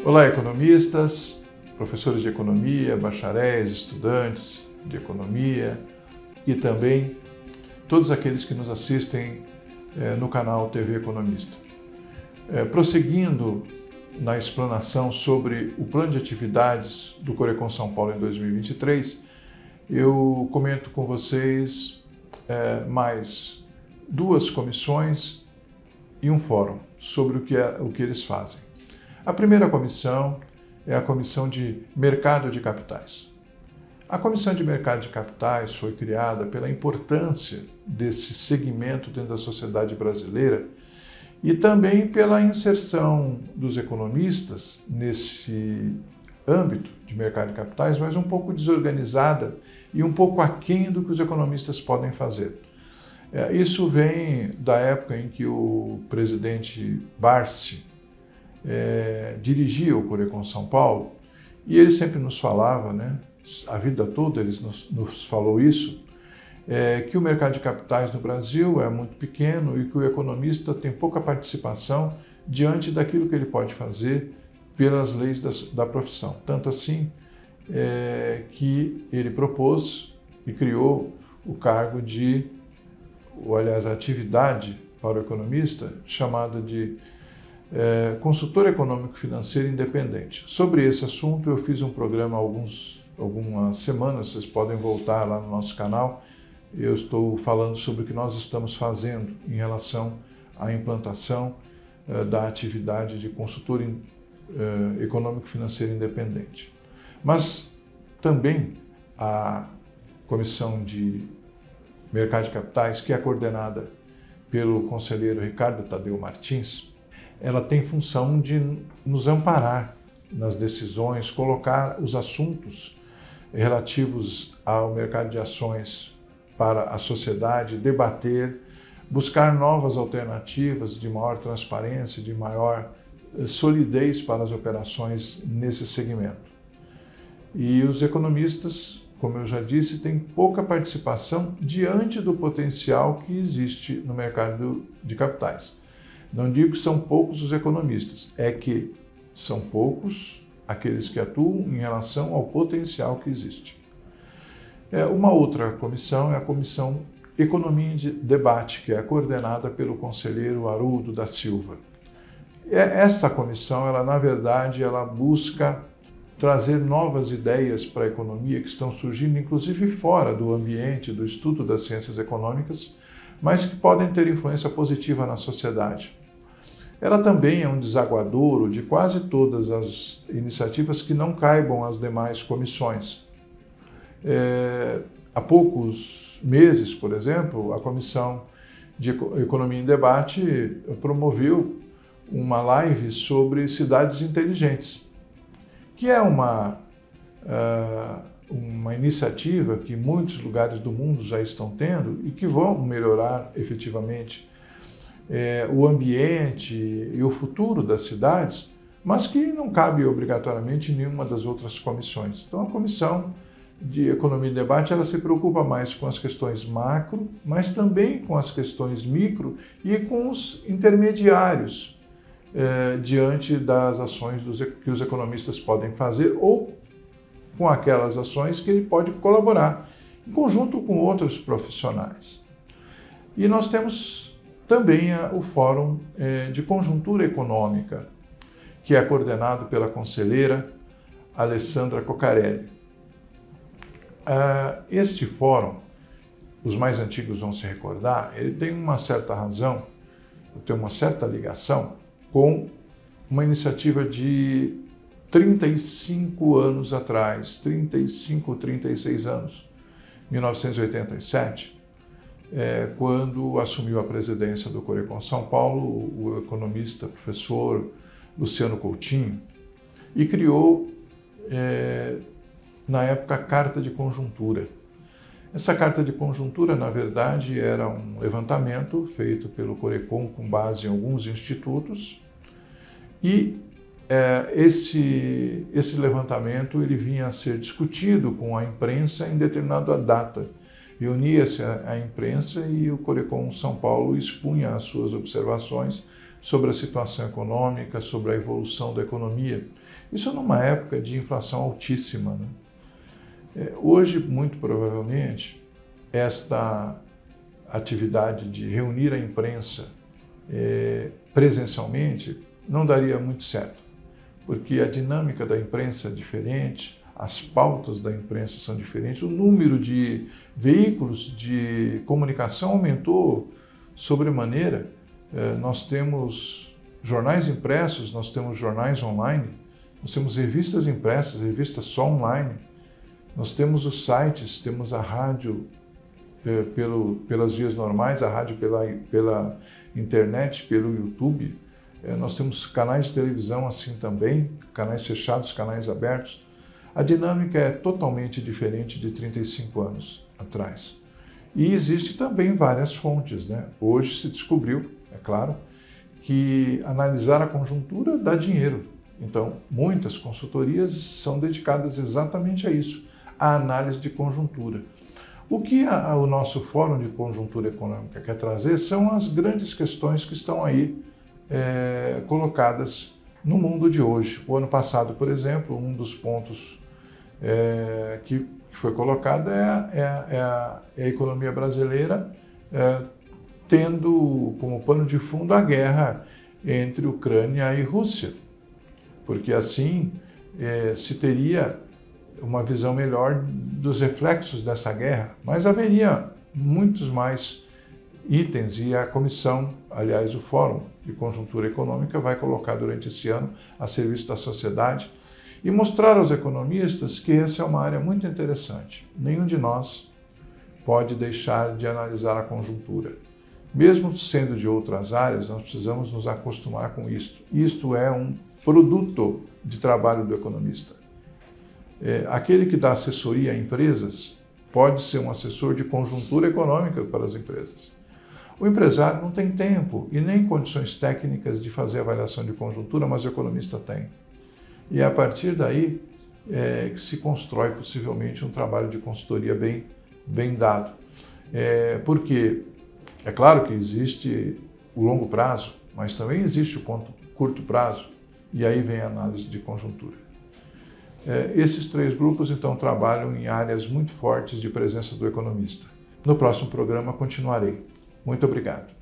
Olá, economistas, professores de economia, bacharéis, estudantes de economia e também todos aqueles que nos assistem no canal TV Economista. Prosseguindo na explanação sobre o plano de atividades do Corecon São Paulo em 2023, eu comento com vocês mais duas comissões e um fórum sobre o que eles fazem. A primeira comissão é a Comissão de Mercado de Capitais. A Comissão de Mercado de Capitais foi criada pela importância desse segmento dentro da sociedade brasileira e também pela inserção dos economistas nesse âmbito de mercado de capitais, mas um pouco desorganizada e um pouco aquém do que os economistas podem fazer. Isso vem da época em que o presidente Barsi dirigia o Corecon São Paulo e ele sempre nos falava, a vida toda ele nos falou isso, que o mercado de capitais no Brasil é muito pequeno e que o economista tem pouca participação diante daquilo que ele pode fazer pelas leis da profissão. Tanto assim que ele propôs e criou o cargo a atividade para o economista chamada de consultor econômico financeiro independente. Sobre esse assunto eu fiz um programa há algumas semanas, vocês podem voltar lá no nosso canal. Eu estou falando sobre o que nós estamos fazendo em relação à implantação da atividade de consultor econômico financeiro independente. Mas também a Comissão de Mercado de Capitais, que é coordenada pelo conselheiro Ricardo Tadeu Martins, ela tem função de nos amparar nas decisões, colocar os assuntos relativos ao mercado de ações para a sociedade, debater, buscar novas alternativas de maior transparência, de maior solidez para as operações nesse segmento. E os economistas, como eu já disse, têm pouca participação diante do potencial que existe no mercado de capitais. Não digo que são poucos os economistas, é que são poucos aqueles que atuam em relação ao potencial que existe. Uma outra comissão é a Comissão Economia de Debate, que é coordenada pelo conselheiro Haroldo da Silva. Essa comissão, na verdade, ela busca trazer novas ideias para a economia que estão surgindo, inclusive fora do ambiente do estudo das ciências econômicas, mas que podem ter influência positiva na sociedade. Ela também é um desaguadouro de quase todas as iniciativas que não caibam às demais comissões. Há poucos meses, por exemplo, a Comissão de Economia em Debate promoveu uma live sobre cidades inteligentes, que é uma iniciativa que muitos lugares do mundo já estão tendo e que vão melhorar efetivamente o ambiente e o futuro das cidades, mas que não cabe obrigatoriamente em nenhuma das outras comissões. Então a Comissão de Economia e Debate ela se preocupa mais com as questões macro, mas também com as questões micro e com os intermediários diante das ações que os economistas podem fazer ou com aquelas ações que ele pode colaborar em conjunto com outros profissionais. E nós temos também o Fórum de Conjuntura Econômica, que é coordenado pela conselheira Alessandra Cocarelli. Este fórum, os mais antigos vão se recordar, ele tem uma certa razão, tem uma certa ligação com uma iniciativa de 35 anos atrás, 35, 36 anos, 1987, quando assumiu a presidência do Corecon São Paulo o economista, professor Luciano Coutinho, e criou, na época, a Carta de Conjuntura. Essa Carta de Conjuntura, na verdade, era um levantamento feito pelo Corecon com base em alguns institutos e esse levantamento ele vinha a ser discutido com a imprensa em determinada data. Reunia-se a imprensa e o Corecon São Paulo expunha as suas observações sobre a situação econômica, sobre a evolução da economia. Isso numa época de inflação altíssima, né? Hoje, muito provavelmente, esta atividade de reunir a imprensa presencialmente não daria muito certo, porque a dinâmica da imprensa é diferente, as pautas da imprensa são diferentes, o número de veículos de comunicação aumentou sobremaneira. Nós temos jornais impressos, nós temos jornais online, nós temos revistas impressas, revistas só online, nós temos os sites, temos a rádio pelas vias normais, a rádio pela internet, pelo YouTube, nós temos canais de televisão assim também, canais fechados, canais abertos. A dinâmica é totalmente diferente de 35 anos atrás. E existe também várias fontes, né? Hoje se descobriu, é claro, que analisar a conjuntura dá dinheiro. Então, muitas consultorias são dedicadas exatamente a isso, a análise de conjuntura. O que o nosso Fórum de Conjuntura Econômica quer trazer são as grandes questões que estão aí colocadas no mundo de hoje. O ano passado, por exemplo, um dos pontos que foi colocado é a economia brasileira tendo como pano de fundo a guerra entre Ucrânia e Rússia, porque assim se teria uma visão melhor dos reflexos dessa guerra, mas haveria muitos mais itens e a comissão, aliás, o Fórum de Conjuntura Econômica vai colocar durante esse ano a serviço da sociedade e mostrar aos economistas que essa é uma área muito interessante. Nenhum de nós pode deixar de analisar a conjuntura. Mesmo sendo de outras áreas, nós precisamos nos acostumar com isto. Isto é um produto de trabalho do economista. Aquele que dá assessoria a empresas pode ser um assessor de conjuntura econômica para as empresas. O empresário não tem tempo e nem condições técnicas de fazer avaliação de conjuntura, mas o economista tem. E é a partir daí que se constrói possivelmente um trabalho de consultoria bem dado. Porque é claro que existe o longo prazo, mas também existe o curto prazo, e aí vem a análise de conjuntura. Esses três grupos, então, trabalham em áreas muito fortes de presença do economista. No próximo programa continuarei. Muito obrigado.